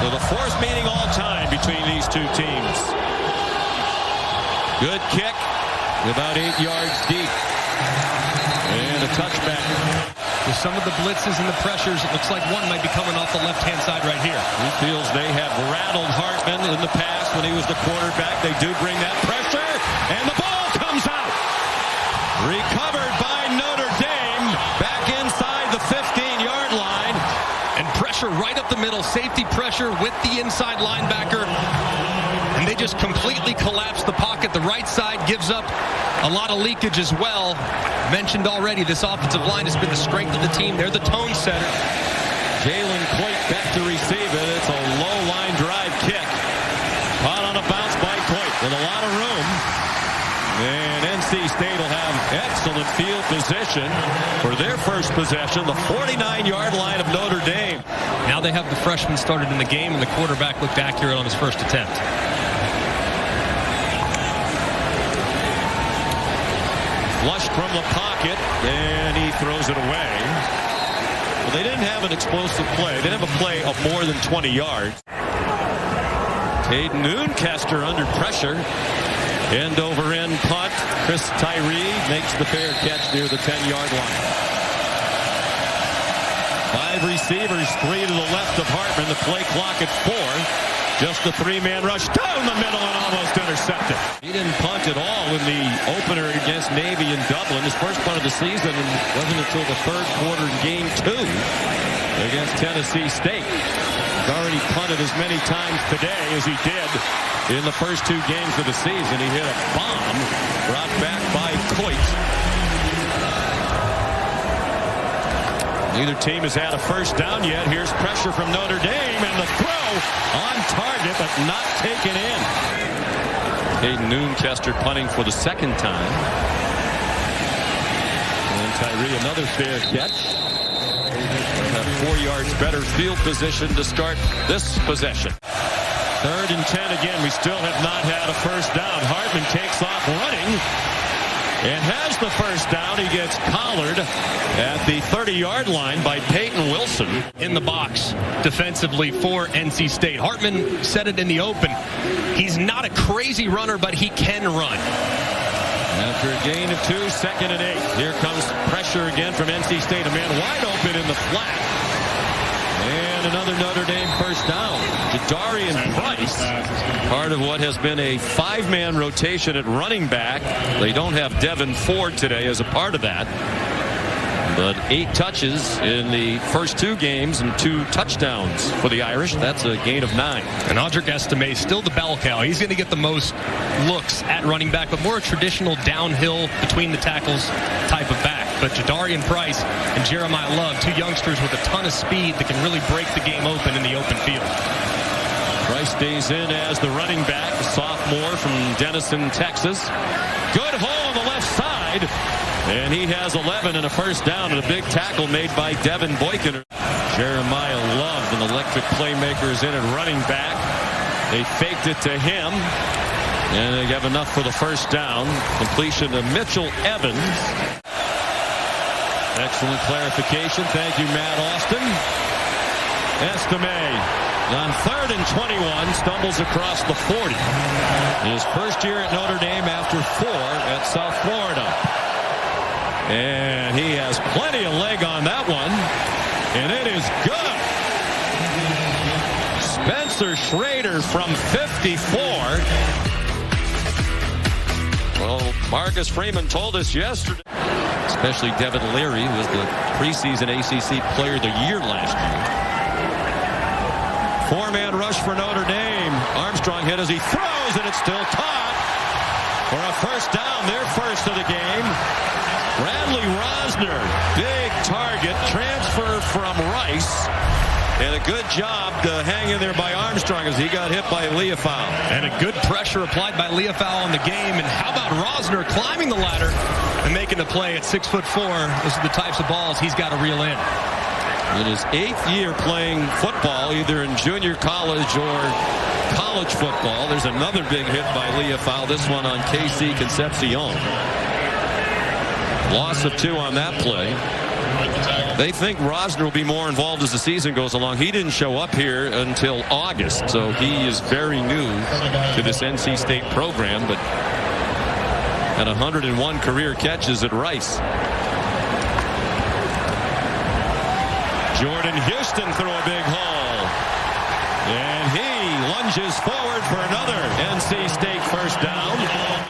So the fourth meeting all time between these two teams. Good kick, about 8 yards deep. And a touchback. With some of the blitzes and the pressures, it looks like one might be coming off the left-hand side right here. He feels they have rattled Hartman in the past when he was the quarterback. They do bring that pressure, and the ball comes out. Recovered by Notre Dame, back inside the 15-yard line. And pressure right up the middle, safety pressure with the inside linebacker. And they just completely collapse the pocket. The right side gives up a lot of leakage as well. Mentioned already, this offensive line has been the strength of the team. They're the tone setter. Jalen Coit back to receive it. It's a low line drive kick. Caught on a bounce by Coit with a lot of room. And NC State will have excellent field position for their first possession, the 49-yard line of Notre Dame. Now they have the freshman started in the game, and the quarterback looked accurate on his first attempt. Flushed from the pocket, and he throws it away. Well, they didn't have an explosive play. They didn't have a play of more than 20 yards. Caden Noonkester under pressure. End over end punt. Chris Tyree makes the fair catch near the 10-yard line. 5 receivers, 3 to the left of Hartman. The play clock at 4. Just a 3-man rush down the middle and almost intercepted. He didn't punt at all in the opener against Navy in Dublin. His first punt of the season, and wasn't until the third quarter in game 2 against Tennessee State. He's already punted as many times today as he did in the first 2 games of the season. He hit a bomb brought back by Coit. Neither team has had a first down yet. Here's pressure from Notre Dame, and the throw on target, but not taken in. Caden Noonkester punting for the second time. And Tyree another fair catch. Have 4 yards better field position to start this possession. 3rd and 10 again. We still have not had a first down. Hartman takes off running and has the first down. He gets collared at the 30-yard line by Peyton Wilson. In the box defensively for NC State. Hartman said it in the open. He's not a crazy runner, but he can run. After a gain of 2, 2nd and 8. Here comes pressure again from NC State. A man wide open in the flat. And another Notre Dame first down. Jadarian Price, part of what has been a 5-man rotation at running back. They don't have Devin Ford today as a part of that. But 8 touches in the first 2 games and 2 touchdowns for the Irish. That's a gain of 9. And Audric Estime still the bell cow. He's going to get the most looks at running back, but more a traditional downhill between the tackles type of back. But Jadarian Price and Jeremiah Love, 2 youngsters with a ton of speed that can really break the game open in the open field. Price stays in as the running back, a sophomore from Denison, Texas. Good hole on the left side. And he has 11 and a first down, and a big tackle made by Devin Boykin. Jeremiah Love, an electric playmaker, is in at running back. They faked it to him, and they have enough for the first down. Completion to Mitchell Evans. Excellent clarification. Thank you, Matt Austin. Estime on 3rd and 21 stumbles across the 40. His first year at Notre Dame after 4 at South Florida. And he has plenty of leg on that one. And it is good. Spencer Schrader from 54. Well, Marcus Freeman told us yesterday. Especially Devin Leary, who was the preseason ACC Player of the Year last year. 4-man rush for Notre Dame. Armstrong hit as he throws, and it's still caught for a first down. Their first of the game. Bradley Rosner, big target, transfer from Rice, and a good job to hang in there by Armstrong as he got hit by Leofow. And a good pressure applied by Leofow on the game. And how about Rosner climbing the ladder and making the play at 6'4". Those are the types of balls he's got to reel in. In his 8th year playing football, either in junior college or college football, there's another big hit by Leofow, this one on KC Concepcion. Loss of 2 on that play. They think Rosner will be more involved as the season goes along. He didn't show up here until August, so he is very new to this NC State program, but at 101 career catches at Rice. Jordan Houston threw a big hole, and he lunges forward for another NC State first down.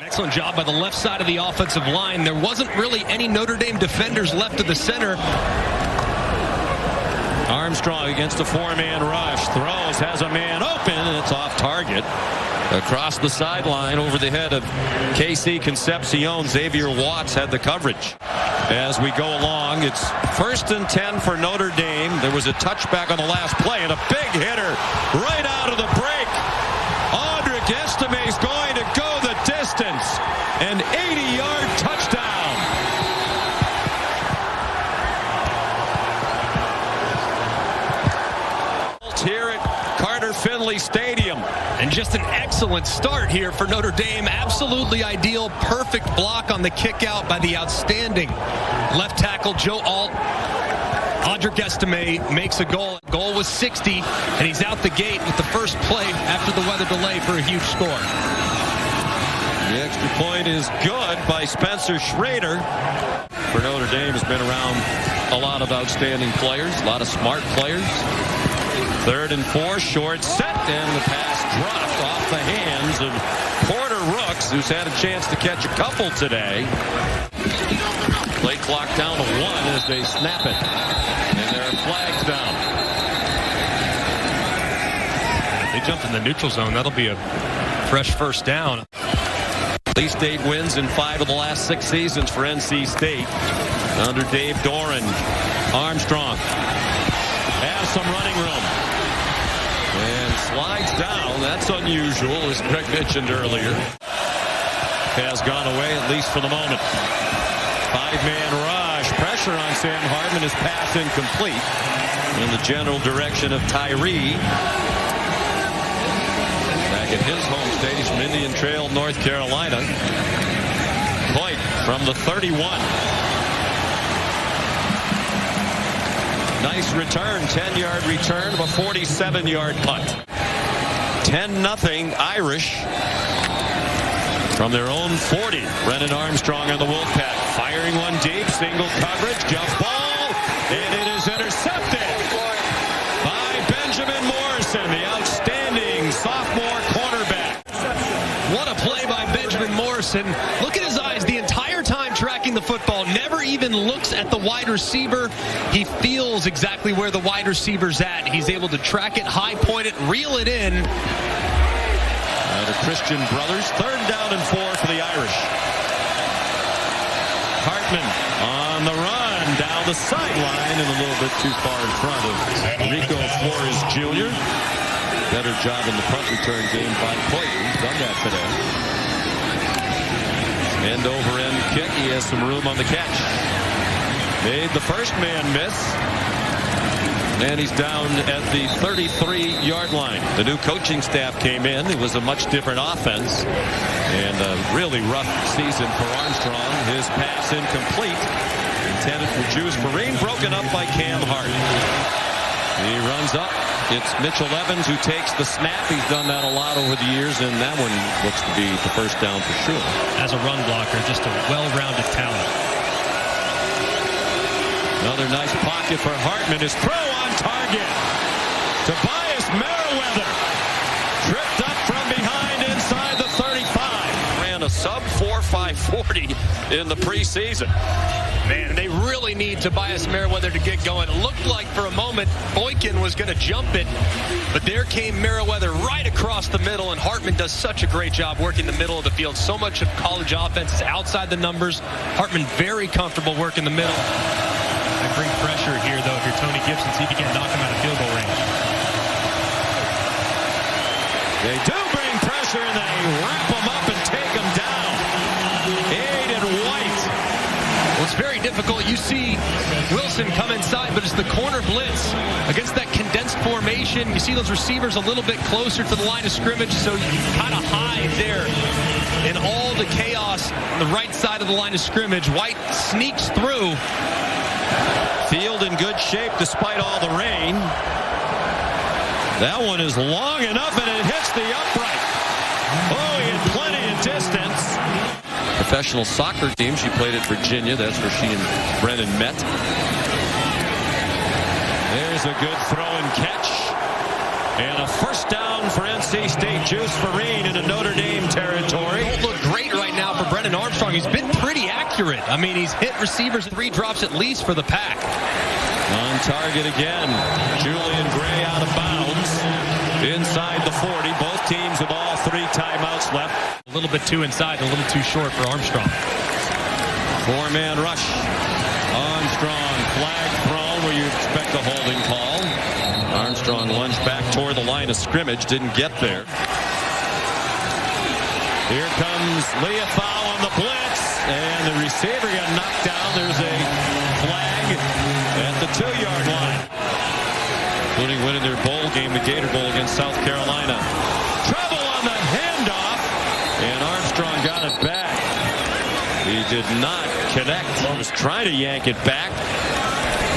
Excellent job by the left side of the offensive line. There wasn't really any Notre Dame defenders left of the center. Armstrong against a four-man rush, throws, has a man open, and it's off target. Across the sideline over the head of KC Concepcion, Xavier Watts had the coverage. As we go along, it's 1st and 10 for Notre Dame. There was a touchback on the last play and a big hitter right out of the break. Audric Estime's going to go the distance. An 80-yard touchdown. Here at Carter Finley Stadium. And just an excellent start here for Notre Dame. Absolutely ideal. Perfect block on the kick out by the outstanding left tackle Joe Alt. Audric Estime makes a goal. Goal was 60, and he's out the gate with the first play after the weather delay for a huge score. The extra point is good by Spencer Schrader. For Notre Dame has been around a lot of outstanding players, a lot of smart players. 3rd and 4, short set, and the pass dropped off the hands of Porter Rooks, who's had a chance to catch a couple today. Play clock down to 1 as they snap it, and there are flags down. They jumped in the neutral zone. That'll be a fresh first down. Lee State wins in 5 of the last 6 seasons for NC State. Under Dave Doran, Armstrong has some running room. And slides down. That's unusual, as Greg mentioned earlier. Has gone away, at least for the moment. 5-man rush. Pressure on Sam Hartman. His pass incomplete. In the general direction of Tyree. Back at his home state. He's from Indian Trail, North Carolina. Point from the 31. Nice return, 10-yard return of a 47-yard punt. 10-0 Irish from their own 40. Brennan Armstrong on the Wolfpack, firing one deep, single coverage, jump ball, and it is intercepted by Benjamin Morrison, the outstanding sophomore cornerback. What a play by Benjamin Morrison. Look at his eyes the entire time tracking the football. Never even looks at the wide receiver. He feels exactly where the wide receiver's at. He's able to track it, high point it, reel it in. The Christian brothers, 3rd down and 4 for the Irish. Hartman on the run down the sideline and a little bit too far in front of Rico Flores Jr. Better job in the punt return game by Coit. He's done that today. End over end kick. He has some room on the catch. Made the first man miss. And he's down at the 33-yard line. The new coaching staff came in. It was a much different offense. And a really rough season for Armstrong. His pass incomplete. Intended for Juice Marine. Broken up by Cam Hart. He runs up. It's Mitchell Evans who takes the snap. He's done that a lot over the years, and that one looks to be the first down for sure. As a run blocker, just a well-rounded talent. Another nice pocket for Hartman. His throw on target. Tobias Merriweather tripped up from behind inside the 35. Ran a sub 4.540 in the preseason. Man, they really need Tobias Merriweather to get going. It looked like for a moment Boykin was going to jump it, but there came Merriweather right across the middle, and Hartman does such a great job working the middle of the field. So much of college offense is outside the numbers. Hartman very comfortable working the middle. They bring pressure here, though, if you're Tony Gibson. See if you can knock him out of field goal range. They do bring pressure, and they wrap him up and take him down. Aiden White. Well, it's very difficult. You see Wilson come inside, but it's the corner blitz against that condensed formation. You see those receivers a little bit closer to the line of scrimmage, so you kind of hide there in all the chaos on the right side of the line of scrimmage. White sneaks through, Field in good shape despite all the rain. That one is long enough and it hits the upright. Oh, he had plenty of distance. Professional soccer team. She played at Virginia. That's where she and Brennan met. There's a good throw and catch. And a first down for NC State. Juice Farine into Notre Dame territory. Don't look great right now for Brennan Armstrong. He's been pretty accurate. I mean, he's hit receivers 3 drops at least for the Pack. On target again. Julian Gray out of bounds. Inside the 40. Both teams with all 3 timeouts left. A little bit too inside, a little too short for Armstrong. 4-man rush. Armstrong flag thrown where you expect a holding call. Armstrong lunged back toward the line of scrimmage. Didn't get there. Here comes Leofau on the blitz. And the receiver got knocked down. There's a flag at the 2-yard line. Including winning their bowl game, the Gator Bowl against South Carolina. Trouble on the handoff. And Armstrong got it back. He did not connect. He was trying to yank it back.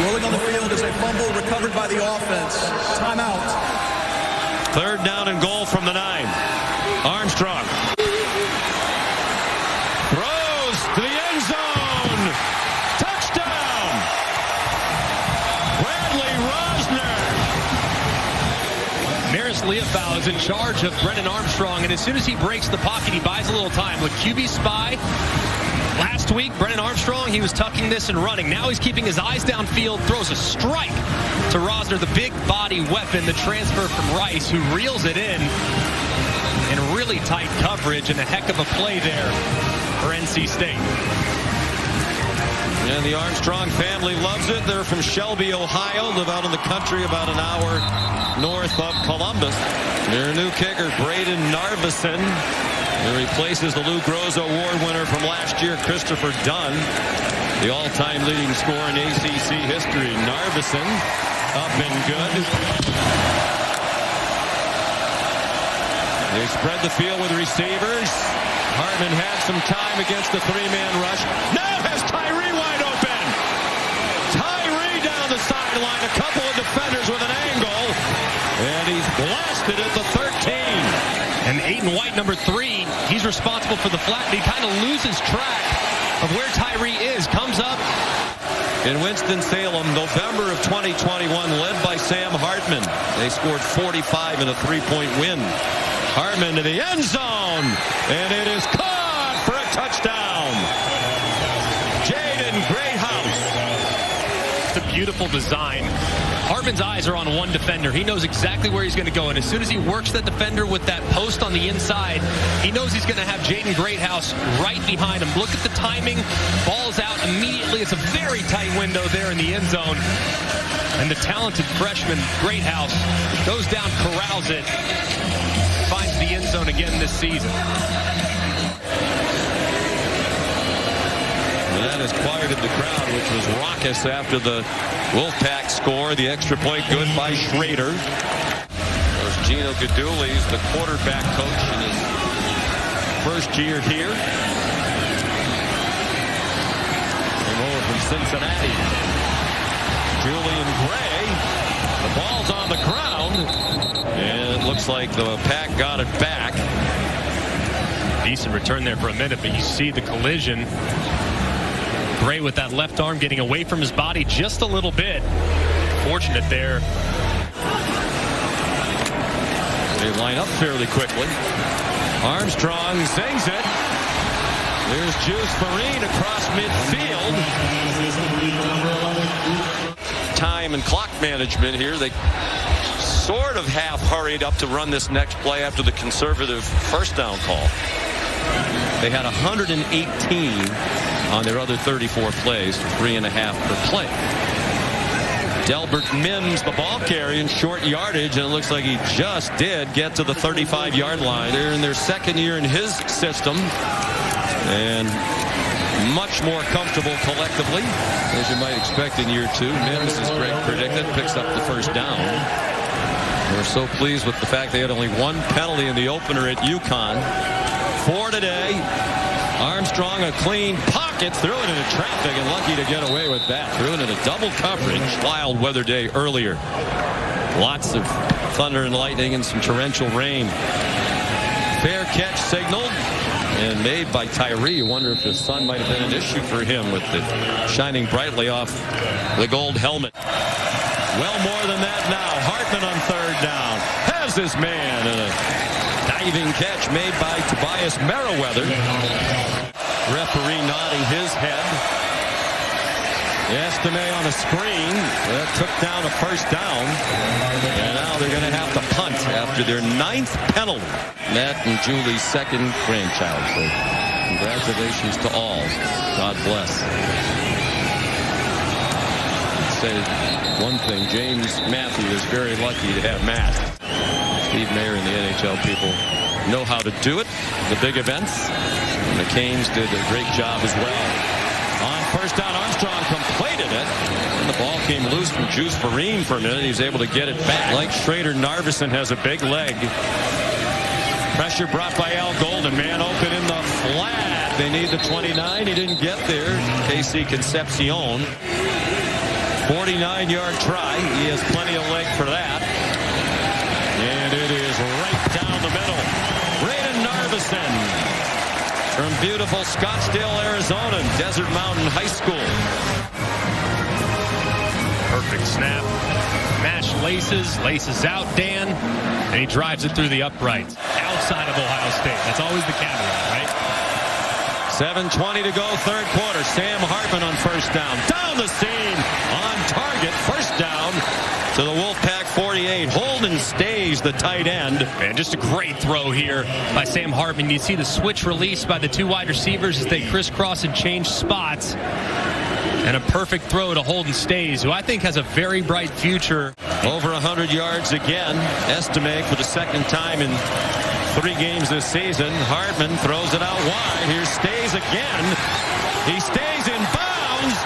Rolling on the field is a fumble recovered by the offense. Timeout. 3rd down and goal from the 9. Armstrong throws to the end zone. Touchdown. Bradley Rosner. Maris Leofau is in charge of Brennan Armstrong, and as soon as he breaks the pocket, he buys a little time. With QB spy. Last week, Brennan Armstrong, he was tucking this and running. Now he's keeping his eyes downfield, throws a strike to Rosner, the big body weapon, the transfer from Rice, who reels it in really tight coverage and a heck of a play there for NC State. And the Armstrong family loves it. They're from Shelby, Ohio, live out in the country about an hour north of Columbus. Their new kicker, Braden Narveson, who replaces the Lou Groza Award winner from last year, Christopher Dunn, the all-time leading scorer in ACC history. Narveson up and good. They spread the field with receivers. Hartman had some time against the three-man rush. Now has Tyree wide open. Tyree down the sideline. A couple of defenders with an angle. And he's blasted at the 13. And Aiden White, number 3, he's responsible for the flat. He kind of loses track of where Tyree is. Comes up. In Winston-Salem, November of 2021, led by Sam Hartman. They scored 45 in a three-point win. Hartman to the end zone, and it is caught for a touchdown. Jaden Greathouse. It's a beautiful design. Hartman's eyes are on one defender. He knows exactly where he's going to go, and as soon as he works that defender with that post on the inside, he knows he's going to have Jaden Greathouse right behind him. Look at the timing. Ball's out immediately. It's a very tight window there in the end zone. And the talented freshman, Greathouse, goes down, corrals it, finds the end zone again this season. And that has quieted the crowd, which was raucous after the Wolfpack score. The extra point good by Schrader. There's Gino Gadoulis, the quarterback coach in his first year here. Came over from Cincinnati. Julian Gray. The ball's on the ground. And it looks like the Pack got it back. Decent return there for a minute, but you see the collision. Gray with that left arm getting away from his body just a little bit. Fortunate there. They line up fairly quickly. Armstrong sings it. There's Juice Farine across midfield. Time and clock management here. They sort of half hurried up to run this next play after the conservative first down call. They had 118 on their other 34 plays for 3.5 per play. Delbert Mims, the ball carrier, in short yardage, and it looks like he just did get to the 35-yard line. They're in their second year in his system, and much more comfortable collectively, as you might expect in year 2. Mims, as Greg predicted, picks up the first down. We're so pleased with the fact they had only one penalty in the opener at UConn. For today, Armstrong, a clean pocket. Gets through it into traffic and lucky to get away with that. Threw it into double coverage. Wild weather day earlier. Lots of thunder and lightning and some torrential rain. Fair catch signaled and made by Tyree. You wonder if the sun might have been an issue for him with it shining brightly off the gold helmet. Well more than that now. Hartman on third down. Has his man. And a diving catch made by Tobias Merriweather. Referee nodding his head. Estime on a screen. That took down a first down. And now they're going to have to punt after their 9th penalty. Matt and Julie's second grandchild. So congratulations to all. God bless. Say one thing, James Matthew is very lucky to have Matt. Steve Mayer and the NHL people know how to do it, the big events. And the Canes did a great job as well. On first down, Armstrong completed it. And the ball came loose from Juice Vereen for a minute. He was able to get it back. Like Schrader, Narveson has a big leg. Pressure brought by Al Golden. Man open in the flat. They need the 29. He didn't get there. KC Concepcion. 49-yard try. He has plenty of leg for that. And it is right down the middle. Brennan Armstrong from beautiful Scottsdale, Arizona, Desert Mountain High School. Perfect snap. Mash laces out, Dan, and he drives it through the uprights. Outside of Ohio State. That's always the caveat, right? 7:20 to go, third quarter. Sam Hartman on first down. Down the seam. On target. First down to the Wolfpack 48. Holden Stays, the tight end. And just a great throw here by Sam Hartman. You see the switch release by the two wide receivers as they crisscross and change spots. And a perfect throw to Holden Stays, who I think has a very bright future. Over 100 yards again. Estime for the second time in 3 games this season. Hartman throws it out wide. Here's Stays again. He stays in bounds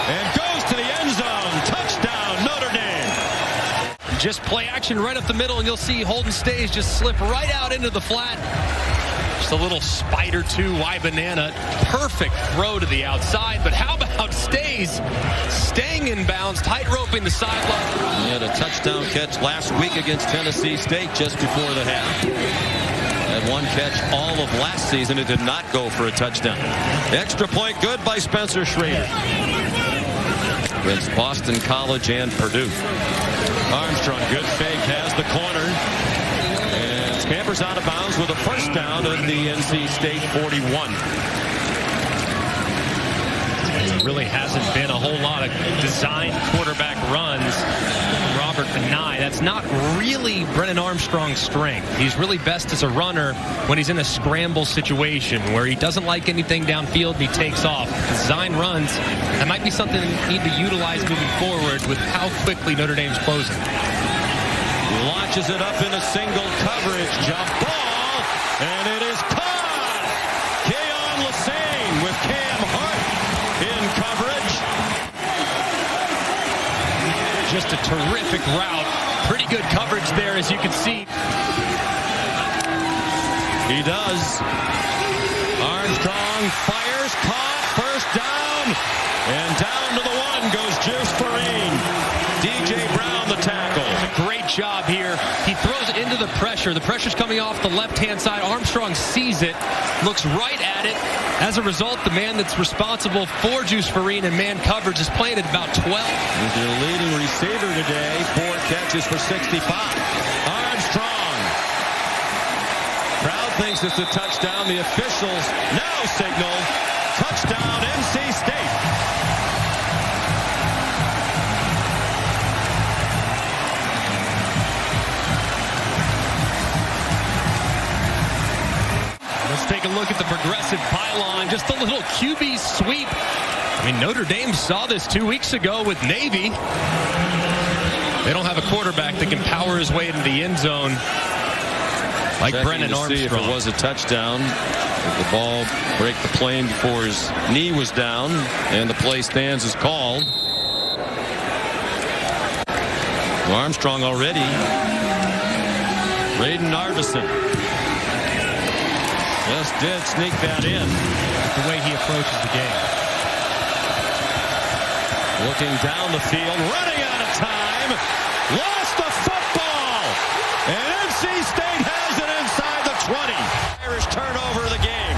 and goes to the end zone. Touchdown, Notre Dame. Just play action right up the middle, and you'll see Holden Stays just slip right out into the flat. Just a little spider 2 Y banana. Perfect throw to the outside, but how about Stays staying in bounds, tight roping the sideline? He had a touchdown catch last week against Tennessee State just before the half. Had one catch all of last season. It did not go for a touchdown. Extra point good by Spencer Schrader. Against Boston College and Purdue. Armstrong, good fake, has the corner. And scampers out of bounds with a first down at the NC State 41. There really hasn't been a whole lot of designed quarterback runs from Robert Benai. That's not really Brennan Armstrong's strength. He's really best as a runner when he's in a scramble situation where he doesn't like anything downfield and he takes off. Design runs, that might be something they need to utilize moving forward with how quickly Notre Dame's closing. Launches it up in a single coverage. Jump ball, and it is caught. Keon Lassane with Cam Hart in coverage. Just a terrific route. Pretty good coverage there, as you can see. He does. Armstrong fires, caught, first down, and down to the 1 goes Juice Vereen. DJ Brown, the tackle. Great job here. He throws it into the pressure. The pressure's coming off the left-hand side. Armstrong sees it, looks right at it. As a result, the man that's responsible for Juice Vereen and man coverage is playing at about 12. He's their leading receiver today. 4 catches for 65. Armstrong. Crowd thinks it's a touchdown. The officials now signal touchdown NC State. Let's take a look at the progressive pylon. Just a little QB sweep. I mean, Notre Dame saw this 2 weeks ago with Navy. They don't have a quarterback that can power his way into the end zone like Brennan Armstrong. See if it was a touchdown. Did the ball break the plane before his knee was down, and the play stands as called. Armstrong already. Raiden Arvison. Just did sneak that in. The way he approaches the game. Looking down the field, running out of time. Lost the football. And NC State has it inside the 20. Irish turnover of the game.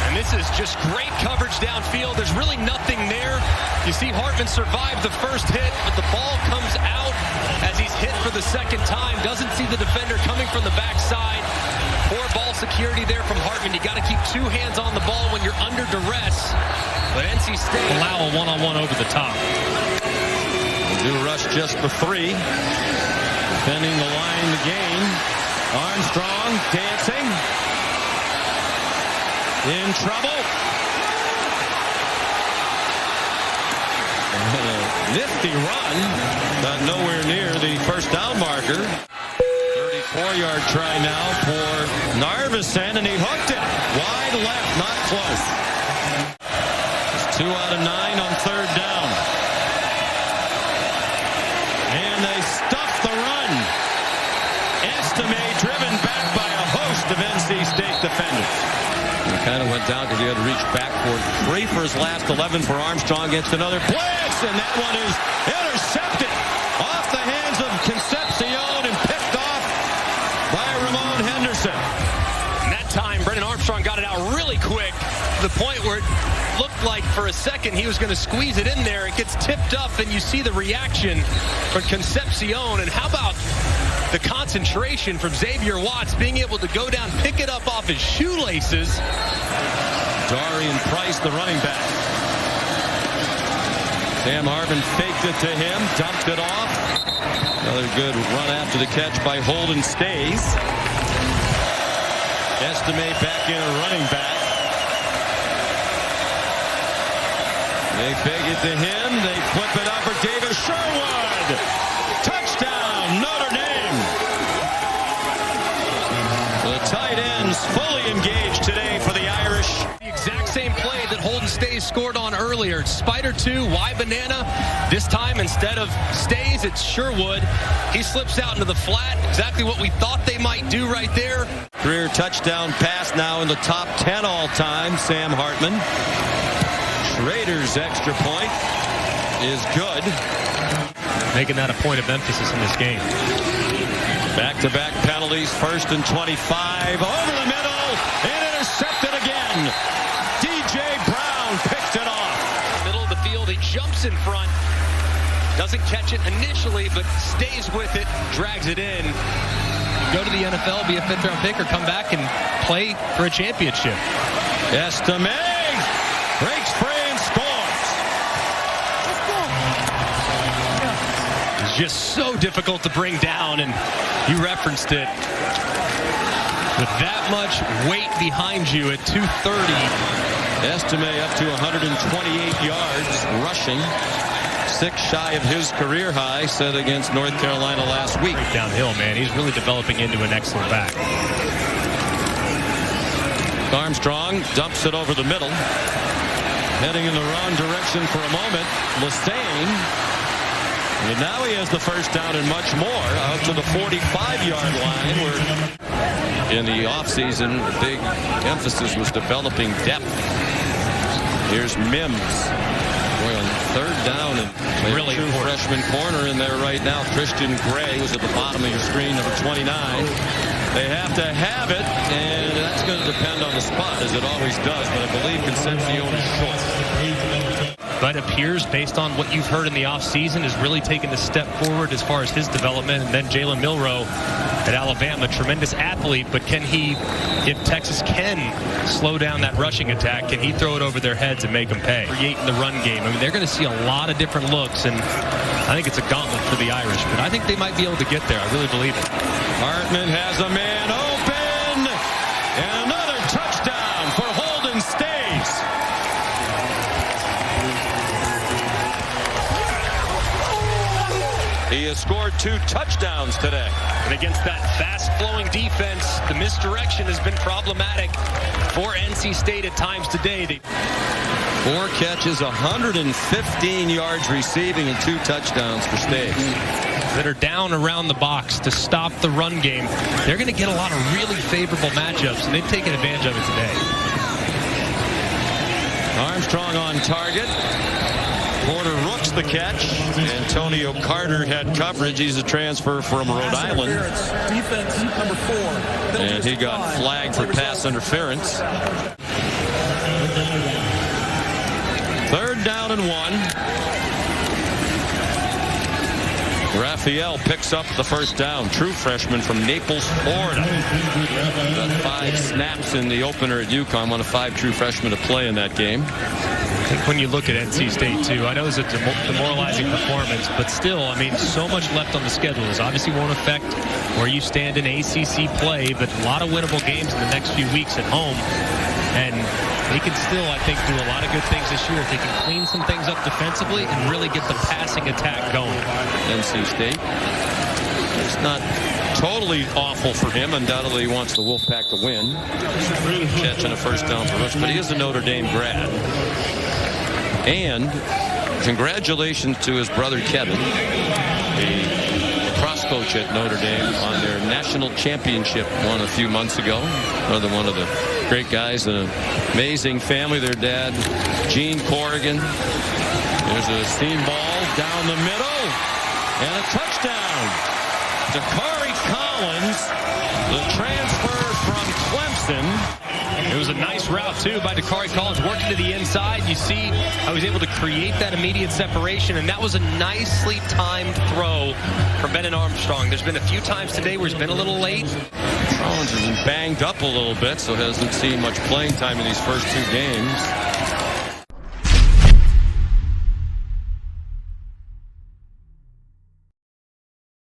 And this is just great coverage downfield. There's really nothing there. You see Hartman survive the first hit, but the ball comes out as he's hit for the second time. Doesn't see the defender coming from the backside. Poor ball security there from Hartman. You got to keep two hands on the ball when you're under duress. But NC State allow a one-on-one over the top. Do rush just the 3. Defending the line the game. Armstrong dancing. In trouble. And a nifty run, but nowhere near the first down marker. 34-yard try now for Narvesen, and he hooked it. Wide left, not close. It's 2 out of 9 on third down. And they stuff the run. Estime driven back by a host of NC State defenders. He kind of went down because he had to reach back for it. 3 for his last 11 for Armstrong. Gets another blitz, and that one is intercepted off the hands of Concepcion and picked off by Ramon Henderson. And that time, Brennan Armstrong got it out really quick to the point where it looked like for a second he was going to squeeze it in there. It gets tipped up, and you see the reaction from Concepcion. And how about the concentration from Xavier Watts being able to go down, pick it up off his shoelaces. Darian Price, the running back. Sam Hartman faked it to him, dumped it off. Another good run after the catch by Holden Stays. Estime back in a running back. They fake it to him. They flip it up for David Sherwood. Touchdown, Notre Dame. The tight ends fully engaged today for the Irish. The exact same play that Holden Stays scored on earlier. Spider 2, Y banana. This time, instead of Stays, it's Sherwood. He slips out into the flat. Exactly what we thought they might do right there. Career touchdown pass now in the top 10 all time. Sam Hartman. Schrader's extra point is good. Making that a point of emphasis in this game. Back-to-back penalties, 1st and 25, over the middle, and intercepted again. DJ Brown picked it off. Middle of the field, he jumps in front. Doesn't catch it initially, but stays with it, drags it in. Go to the NFL, be a 5th-round pick, or come back and play for a championship. Estime breaks free and scores. It's just so difficult to bring down, and you referenced it. With that much weight behind you at 230. Estime up to 128 yards rushing. 6 shy of his career high set against North Carolina last week. Right downhill, man. He's really developing into an excellent back. Armstrong dumps it over the middle. Heading in the wrong direction for a moment. Lesane. And now he has the first down and much more out to the 45-yard line, where in the offseason the big emphasis was developing depth. Here's Mims. Boy, on third down, and really true freshman corner in there right now. Christian Gray was at the bottom of your screen, number 29. They have to have it, and that's going to depend on the spot, as it always does, but I believe Concepcion is short. But appears, based on what you've heard in the offseason, is really taking a step forward as far as his development. And then Jalen Milroe at Alabama, tremendous athlete, but can he, if Texas can slow down that rushing attack, can he throw it over their heads and make them pay? Creating the run game. I mean, they're going to see a lot of different looks, and I think it's a gauntlet for the Irish, but I think they might be able to get there. I really believe it. Hartman has a man open, and another touchdown for Holden Stays. He has scored 2 touchdowns today. And against that fast-flowing defense, the misdirection has been problematic for NC State at times today. 4 catches, 115 yards receiving, and 2 touchdowns for Stays. that are down around the box to stop the run game, they're going to get a lot of really favorable matchups, and they've taken advantage of it today. Armstrong on target. Porter Rooks the catch. Antonio Carter had coverage. He's a transfer from Rhode Island. Defense number 4. And he got flagged for pass interference. 3rd down and 1. Raphael picks up the first down. True freshman from Naples, Florida. Got 5 snaps in the opener at UConn. One of 5 true freshmen to play in that game. I think when you look at NC State, too, I know it's a demoralizing performance, but still, I mean, so much left on the schedule. This obviously won't affect where you stand in ACC play, but a lot of winnable games in the next few weeks at home. And they can still, I think, do a lot of good things this year if they can clean some things up defensively and really get the passing attack going. NC State. It's not totally awful for him. Undoubtedly, he wants the Wolfpack to win. Catching a first down for us, but he is a Notre Dame grad. And congratulations to his brother Kevin, a cross coach at Notre Dame, on their national championship won a few months ago. Another one of the great guys, an amazing family. Their dad, Gene Corrigan. There's a seam ball down the middle and a touchdown. Dakari Collins, the transfer from Clemson. It was a nice route, too, by Dakari Collins, working to the inside. You see how he's able to create that immediate separation, and that was a nicely timed throw for Brennan Armstrong. There's been a few times today where he's been a little late. Collins has been banged up a little bit, so hasn't seen much playing time in these first 2 games.